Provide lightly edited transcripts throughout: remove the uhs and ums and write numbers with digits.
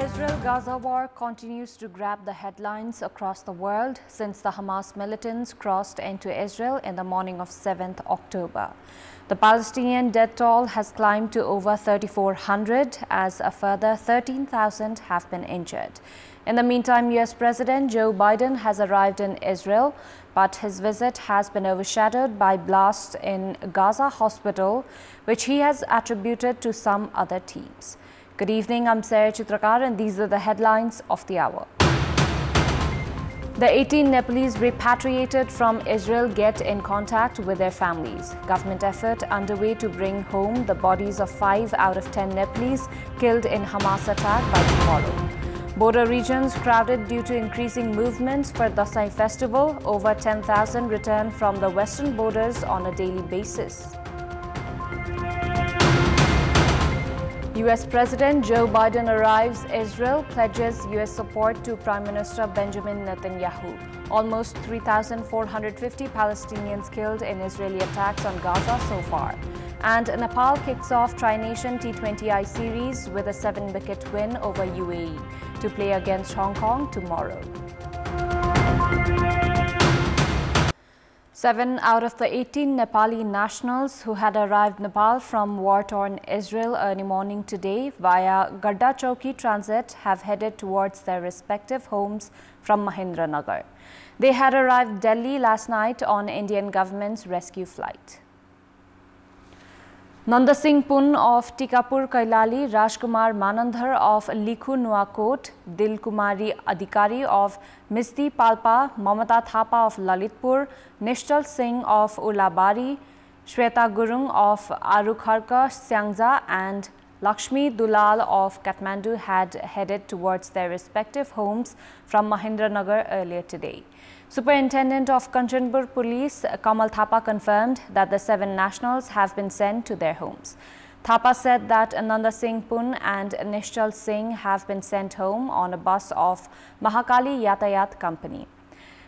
Israel-Gaza war continues to grab the headlines across the world since the Hamas militants crossed into Israel in the morning of 7th October. The Palestinian death toll has climbed to over 3,400 as a further 13,000 have been injured. In the meantime, US President Joe Biden has arrived in Israel, but his visit has been overshadowed by blasts in Gaza hospital, which he has attributed to some other teams. Good evening, I'm Sarah Chitrakar and these are the headlines of the hour. The 18 Nepalese repatriated from Israel get in contact with their families. Government effort underway to bring home the bodies of 5 out of 10 Nepalese killed in Hamas attack by tomorrow. Border regions crowded due to increasing movements for Dasai festival. Over 10,000 return from the western borders on a daily basis. US President Joe Biden arrives Israel, pledges US support to Prime Minister Benjamin Netanyahu. Almost 3,450 Palestinians killed in Israeli attacks on Gaza so far. And Nepal kicks off Tri-Nation T20I series with a 7-wicket win over UAE to play against Hong Kong tomorrow. 7 out of the 18 Nepali nationals who had arrived Nepal from war-torn Israel early morning today via Gadda Chowki transit have headed towards their respective homes from Mahendranagar. They had arrived Delhi last night on Indian government's rescue flight. Nanda Singh Pun of Tikapur Kailali, Rajkumar Manandhar of Likhu Nuakot, Dilkumari Adhikari of Misdi Palpa, Mamata Thapa of Lalitpur, Nishchal Singh of Ulabari, Shweta Gurung of Arukharka Syangja and Lakshmi Dulal of Kathmandu had headed towards their respective homes from Mahendranagar earlier today. Superintendent of Kanchanpur Police Kamal Thapa confirmed that the 7 nationals have been sent to their homes. Thapa said that Nanda Singh Pun and Nishchal Singh have been sent home on a bus of Mahakali Yatayat Company.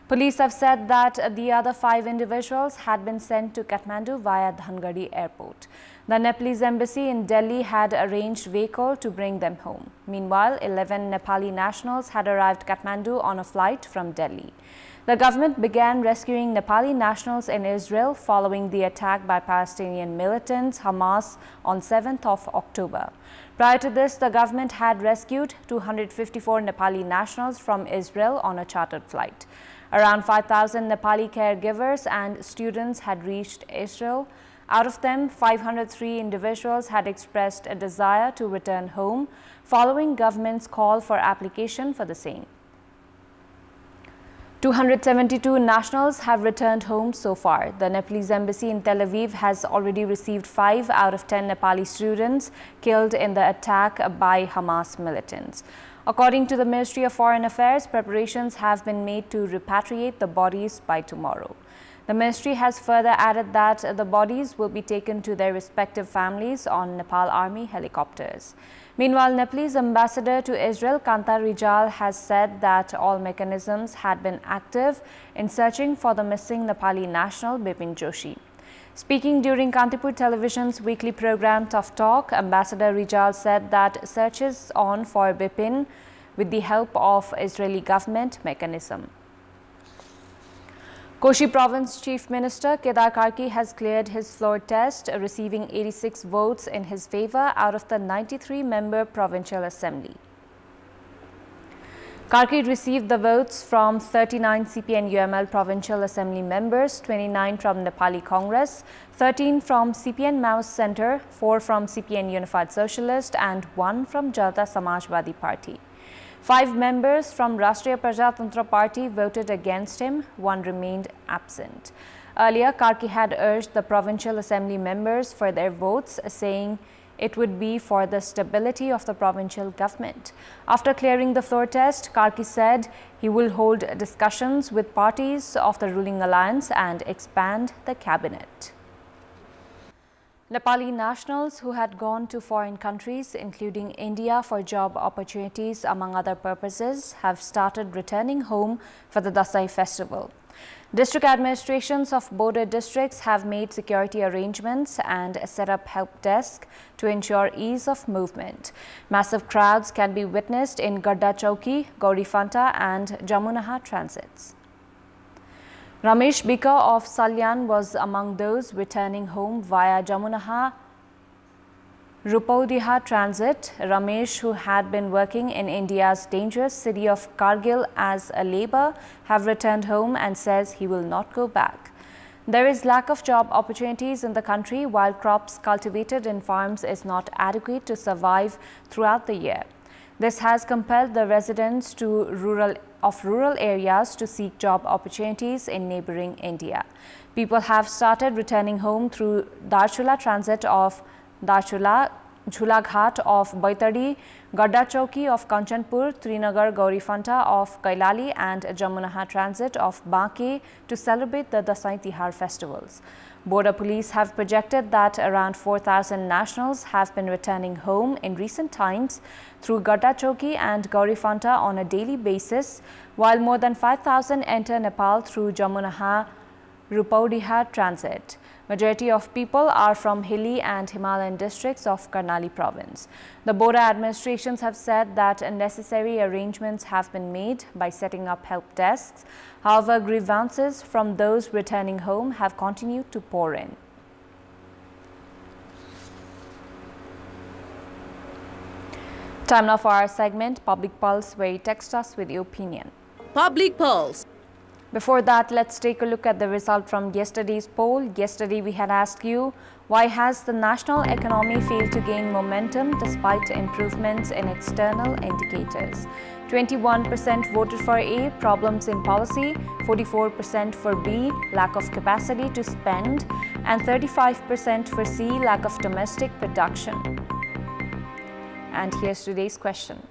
Police have said that the other 5 individuals had been sent to Kathmandu via Dhangadi Airport. The Nepalese embassy in Delhi had arranged vehicle to bring them home. Meanwhile, 11 Nepali nationals had arrived Kathmandu on a flight from Delhi. The government began rescuing Nepali nationals in Israel following the attack by Palestinian militants Hamas on 7th of October. Prior to this, the government had rescued 254 Nepali nationals from Israel on a chartered flight. Around 5,000 Nepali caregivers and students had reached Israel. Out of them, 503 individuals had expressed a desire to return home following government's call for application for the same. 272 nationals have returned home so far. The Nepalese embassy in Tel Aviv has already received 5 out of 10 Nepali students killed in the attack by Hamas militants. According to the Ministry of Foreign Affairs, preparations have been made to repatriate the bodies by tomorrow. The ministry has further added that the bodies will be taken to their respective families on Nepal Army helicopters. Meanwhile, Nepalese ambassador to Israel, Kanta Rijal, has said that all mechanisms had been active in searching for the missing Nepali national Bipin Joshi. Speaking during Kantipur Television's weekly program Tough Talk, Ambassador Rijal said that search is on for Bipin with the help of Israeli government mechanism. Koshi Province Chief Minister Kedar Karki has cleared his floor test, receiving 86 votes in his favor out of the 93-member Provincial Assembly. Karki received the votes from 39 CPN-UML Provincial Assembly members, 29 from Nepali Congress, 13 from CPN Maoist Centre, 4 from CPN Unified Socialist and 1 from Janata Samajwadi Party. 5 members from Rashtriya Prajatantra Party voted against him, 1 remained absent. Earlier, Karki had urged the Provincial Assembly members for their votes, saying it would be for the stability of the provincial government. After clearing the floor test, Karki said he will hold discussions with parties of the ruling alliance and expand the cabinet. Nepali nationals who had gone to foreign countries, including India, for job opportunities among other purposes, have started returning home for the Dasai festival. District administrations of border districts have made security arrangements and set up help desk to ensure ease of movement. Massive crowds can be witnessed in Gadda Chowki, Gaurifanta and Jamunaha transits. Ramesh Bika of Salyan was among those returning home via Jamunaha Rupaudiha transit. Ramesh, who had been working in India's dangerous city of Kargil as a labor, have returned home and says he will not go back. There is lack of job opportunities in the country, while crops cultivated in farms is not adequate to survive throughout the year. This has compelled the residents of rural areas to seek job opportunities in neighboring India. People have started returning home through Darchula transit of Darchula, Jhulaghat of Baitadi, Gadda Chowki of Kanchanpur, Trinagar Gaurifanta of Kailali and Jamunaha transit of Banke to celebrate the Dasai Tihar festivals. Border police have projected that around 4,000 nationals have been returning home in recent times through Gadda Chowki and Gaurifanta on a daily basis, while more than 5,000 enter Nepal through Jamunaha Rupaudiha transit. Majority of people are from hilly and Himalayan districts of Karnali province. The border administrations have said that necessary arrangements have been made by setting up help desks. However, grievances from those returning home have continued to pour in. Time now for our segment, Public Pulse, where you text us with your opinion. Public Pulse. Before that, let's take a look at the result from yesterday's poll. Yesterday, we had asked you, why has the national economy failed to gain momentum despite improvements in external indicators? 21% voted for A, problems in policy, 44% for B, lack of capacity to spend, and 35% for C, lack of domestic production. And here's today's question.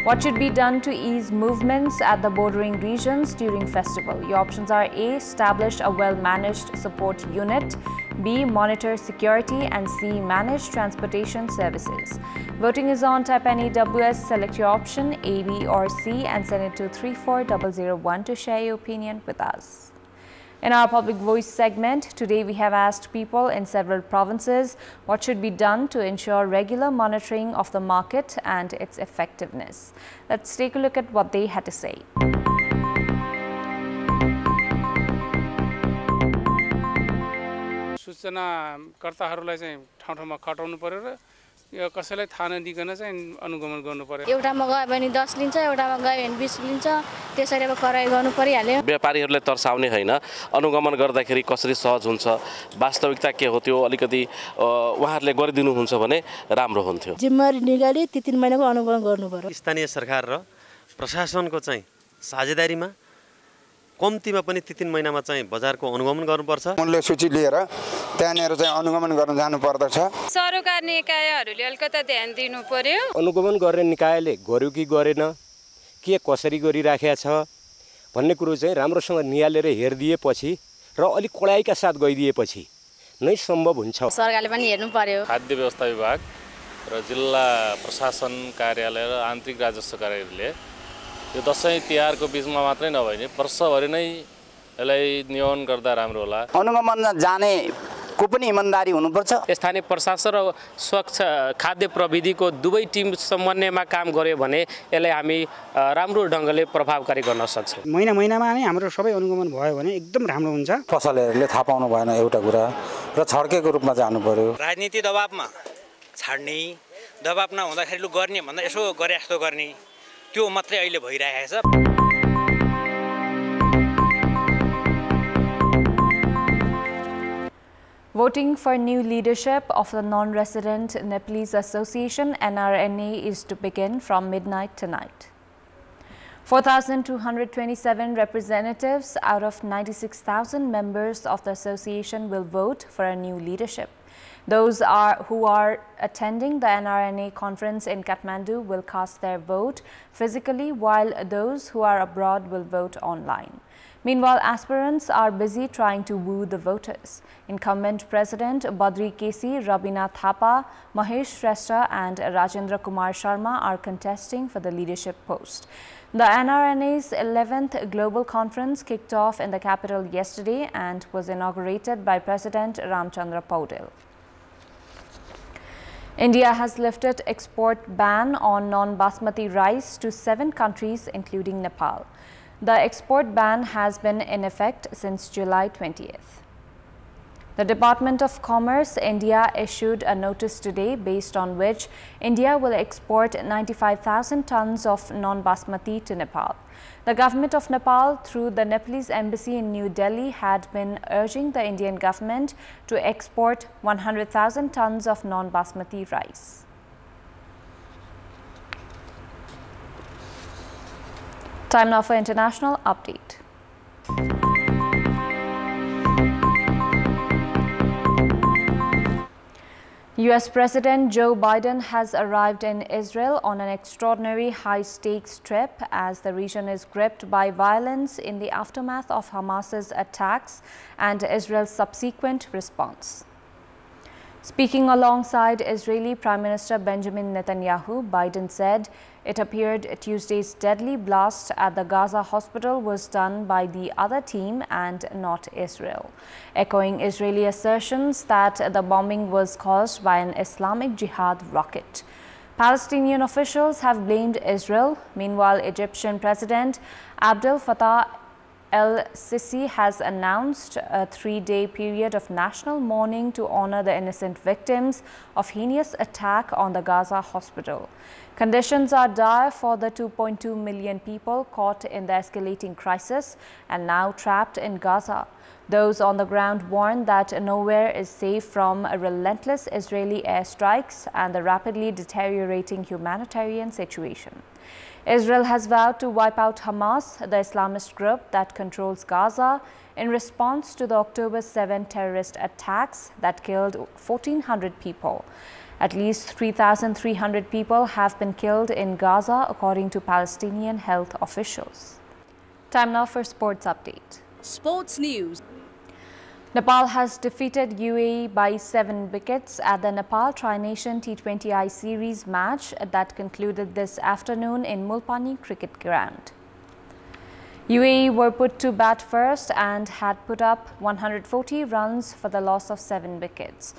What should be done to ease movements at the bordering regions during festival? Your options are A, establish a well-managed support unit, B, monitor security, and C, manage transportation services. Voting is on. Type any WS, select your option A, B or C and send it to 34001 to share your opinion with us. In our Public Voice segment, today we have asked people in several provinces what should be done to ensure regular monitoring of the market and its effectiveness. Let's take a look at what they had to say. सूचनाकर्ताहरूलाई चाहिँ ठाउँ-ठाउँमा खटाउनु पर्यो र यो कसैलाई थाहा नदिकन चाहिँ अनुगमन गर्नु पर्यो। एउटामा गयो भने 10 लिन्छ, एउटामा गयो भने 20 लिन्छ, त्यसरी अब कराई गर्नु परिहाल्यो। व्यापारीहरूले तर्साउने हैन, अनुगमन गर्दाखेरि कसरी सहज हुन्छ, वास्तविकता के हो त्यो अलिकति उहाँहरूले गरिदिनु हुन्छ भने राम्रो हुन्थ्यो। जिम्मेवारी निगाली 3 महिनाको अनुगमन गर्नु पर्यो। स्थानीय सरकार र प्रशासनको चाहिँ साझेदारीमा कम्तीमा पनि 3 महिनामा चाहिँ बजारको अनुगमन गर्नुपर्छ। मूल्य सूची लिएर त्यहाँनेर चाहिँ अनुगमन गर्न जानु पर्दछ। सरकार निकायहरूले अलिकति ध्यान दिनु पर्यो। अनुगमन गर्ने निकायले गर्यो कि गरेन, के कसरी गरिराखेको छ भन्ने कुरो चाहिँ राम्रोसँग नियालेर हेर्दिएपछि र अलिक कडाइका साथ गइदिएपछि नै सम्भव हुन्छ। सरकारले पनि हेर्नु पर्यो। खाद्य व्यवस्था विभाग र जिल्ला प्रशासन कार्यालय र आन्तरिक राजस्व कार्यालयले यो दशैं तिहारको बीचमा मात्रै नभइने वर्षभरि नै यसलाई नियमन गर्दा राम्रो होला। अनुगमन जाने को पनि इमानदारी हुनुपर्छ। स्थानीय प्रशासन र स्वच्छ खाद्य प्रविधिको दुवै टिम समन्वयमा काम गर्यो भने यसलाई हामी राम्रो ढंगले प्रभावकारी गर्न सक्छौं। महिनामा नै हाम्रो सबै अनुगमन भयो भने एकदम राम्रो हुन्छ। पसलहरूले थाहा पाउनु भएन एउटा कुरा र छड्केको रूपमा जानु पर्यो। राजनीति दबावमा छाड्ने, दबाव नहुँदाखेरि लु गर्ने भन्दा यसो गरे जस्तो गर्ने, त्यो मात्रै अहिले भइरहेको छ। Voting for new leadership of the non-resident Nepalese Association NRNA is to begin from midnight tonight. 4,227 representatives out of 96,000 members of the association will vote for a new leadership. Those who are attending the NRNA conference in Kathmandu will cast their vote physically, while those who are abroad will vote online. Meanwhile, aspirants are busy trying to woo the voters. Incumbent President Badri Kesi, Rabina Thapa, Mahesh Shrestha and Rajendra Kumar Sharma are contesting for the leadership post. The NRNA's 11th Global Conference kicked off in the capital yesterday and was inaugurated by President Ramchandra Paudel. India has lifted export ban on non-basmati rice to 7 countries, including Nepal. The export ban has been in effect since July 20th. The Department of Commerce, India, issued a notice today based on which India will export 95,000 tons of non-basmati to Nepal. The government of Nepal, through the Nepalese embassy in New Delhi, had been urging the Indian government to export 100,000 tons of non-basmati rice. Time now for international update. US President Joe Biden has arrived in Israel on an extraordinary high-stakes trip as the region is gripped by violence in the aftermath of Hamas's attacks and Israel's subsequent response. Speaking alongside Israeli Prime Minister Benjamin Netanyahu, Biden said it appeared Tuesday's deadly blast at the Gaza hospital was done by the other team and not Israel, echoing Israeli assertions that the bombing was caused by an Islamic Jihad rocket. Palestinian officials have blamed Israel. Meanwhile, Egyptian President Abdel Fattah El-Sisi has announced a 3-day period of national mourning to honor the innocent victims of heinous attack on the Gaza hospital. Conditions are dire for the 2.2 million people caught in the escalating crisis and now trapped in Gaza. Those on the ground warn that nowhere is safe from relentless Israeli airstrikes and the rapidly deteriorating humanitarian situation. Israel has vowed to wipe out Hamas, the Islamist group that controls Gaza, in response to the October 7 terrorist attacks that killed 1,400 people. At least 3,300 people have been killed in Gaza, according to Palestinian health officials. Time now for sports update. Sports news. Nepal has defeated UAE by 7 wickets at the Nepal Tri-Nation T20I Series match that concluded this afternoon in Mulpani Cricket Ground. UAE were put to bat first and had put up 140 runs for the loss of 7 wickets.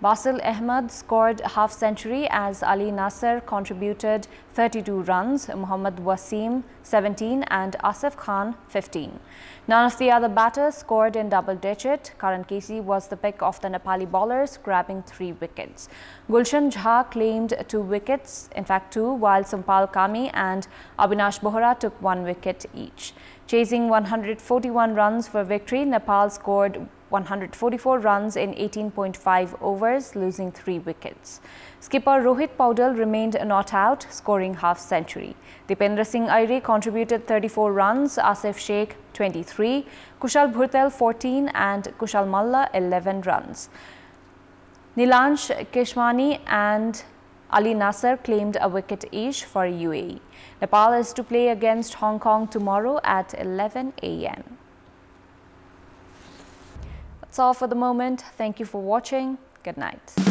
Basil Ahmed scored half-century as Ali Nasser contributed 32 runs, Muhammad Wasim 17 and Asif Khan 15. None of the other batters scored in double-digit. Karan Kesi was the pick of the Nepali bowlers, grabbing 3 wickets. Gulshan Jha claimed 2 wickets, in fact 2, while Sampal Kami and Abinash Bohra took 1 wicket each. Chasing 141 runs for victory, Nepal scored 144 runs in 18.5 overs, losing 3 wickets. Skipper Rohit Paudel remained not out, scoring half-century. Dipendra Singh Aire contributed 34 runs, Asif Sheikh 23, Kushal Bhurtel 14 and Kushal Malla 11 runs. Nilansh Keshwani and Ali Nasser claimed a wicket each for UAE. Nepal is to play against Hong Kong tomorrow at 11 a.m. That's all for the moment. Thank you for watching. Good night.